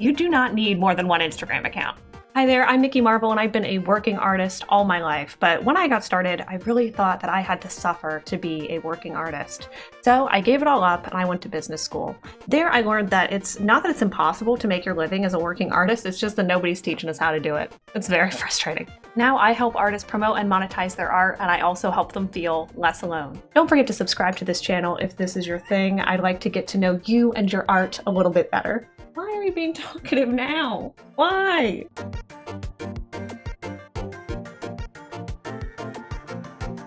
You do not need more than one Instagram account. Hi there, I'm Mickey Marvel and I've been a working artist all my life, but when I got started, I really thought that I had to suffer to be a working artist. So I gave it all up and I went to business school. There I learned that it's not that it's impossible to make your living as a working artist, it's just that nobody's teaching us how to do it. It's very frustrating. Now I help artists promote and monetize their art, and I also help them feel less alone. Don't forget to subscribe to this channel if this is your thing. I'd like to get to know you and your art a little bit better. Why are we being talkative now? Why?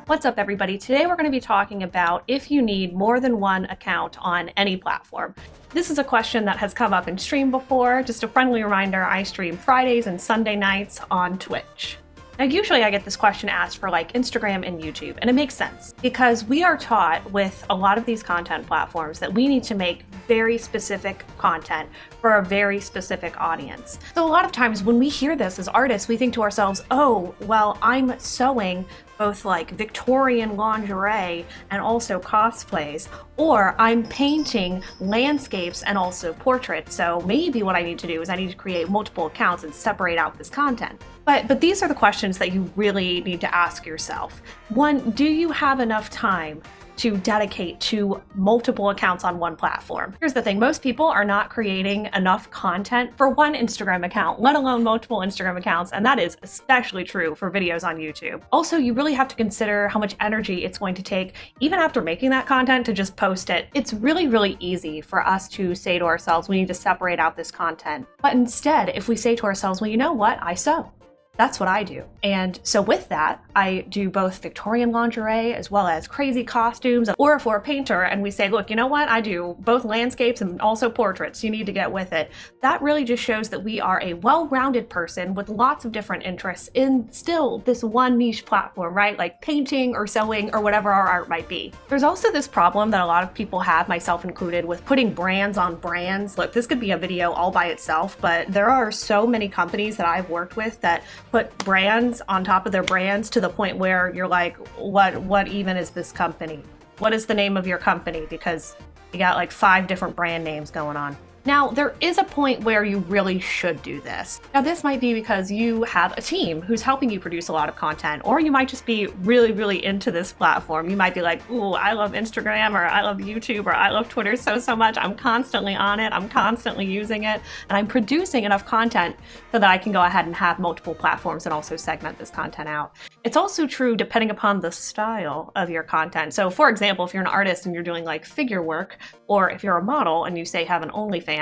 What's up, everybody? Today we're going to be talking about if you need more than one account on any platform. This is a question that has come up in stream before. Just a friendly reminder, I stream Fridays and Sunday nights on Twitch. Now, usually I get this question asked for like Instagram and YouTube, and it makes sense because we are taught with a lot of these content platforms that we need to make very specific content for a very specific audience. So a lot of times when we hear this as artists, we think to ourselves, oh, well, I'm sewing both like Victorian lingerie and also cosplays, or I'm painting landscapes and also portraits. So maybe what I need to do is I need to create multiple accounts and separate out this content. But these are the questions that you really need to ask yourself. One, do you have enough time to dedicate to multiple accounts on one platform? Here's the thing, most people are not creating enough content for one Instagram account, let alone multiple Instagram accounts, and that is especially true for videos on YouTube. Also, you really have to consider how much energy it's going to take, even after making that content, to just post it. It's really, really easy for us to say to ourselves, we need to separate out this content. But instead, if we say to ourselves, well, you know what, I sew. That's what I do. And so with that, I do both Victorian lingerie as well as crazy costumes. Or if we're a painter and we say, look, you know what? I do both landscapes and also portraits. You need to get with it. That really just shows that we are a well-rounded person with lots of different interests in still this one niche platform, right? Like painting or sewing or whatever our art might be. There's also this problem that a lot of people have, myself included, with putting brands on brands. Look, this could be a video all by itself, but there are so many companies that I've worked with that put brands on top of their brands to the point where you're like, what even is this company? What is the name of your company? Because you got like 5 different brand names going on. Now, there is a point where you really should do this. Now, this might be because you have a team who's helping you produce a lot of content, or you might just be really, really into this platform. You might be like, ooh, I love Instagram, or I love YouTube, or I love Twitter so much. I'm constantly on it. I'm constantly using it, and I'm producing enough content so that I can go ahead and have multiple platforms and also segment this content out. It's also true depending upon the style of your content. So for example, if you're an artist and you're doing like figure work, or if you're a model and you say have an OnlyFans,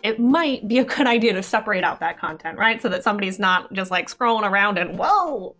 it might be a good idea to separate out that content, right? So that somebody's not just like scrolling around and whoa,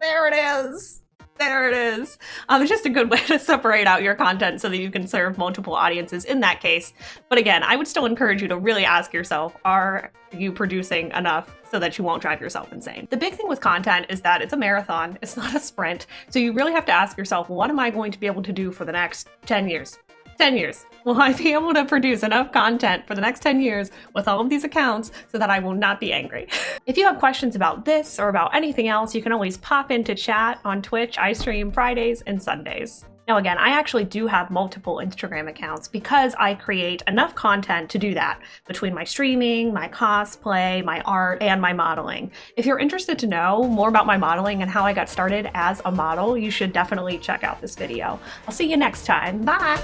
there it is. There it is. It's just a good way to separate out your content so that you can serve multiple audiences in that case. But again, I would still encourage you to really ask yourself, are you producing enough so that you won't drive yourself insane? The big thing with content is that it's a marathon, it's not a sprint. So you really have to ask yourself, what am I going to be able to do for the next 10 years? 10 years. Will I be able to produce enough content for the next 10 years with all of these accounts so that I will not be angry? If you have questions about this or about anything else, you can always pop into chat on Twitch. I stream Fridays and Sundays. Now again, I actually do have multiple Instagram accounts because I create enough content to do that between my streaming, my cosplay, my art, and my modeling. If you're interested to know more about my modeling and how I got started as a model, you should definitely check out this video. I'll see you next time. Bye!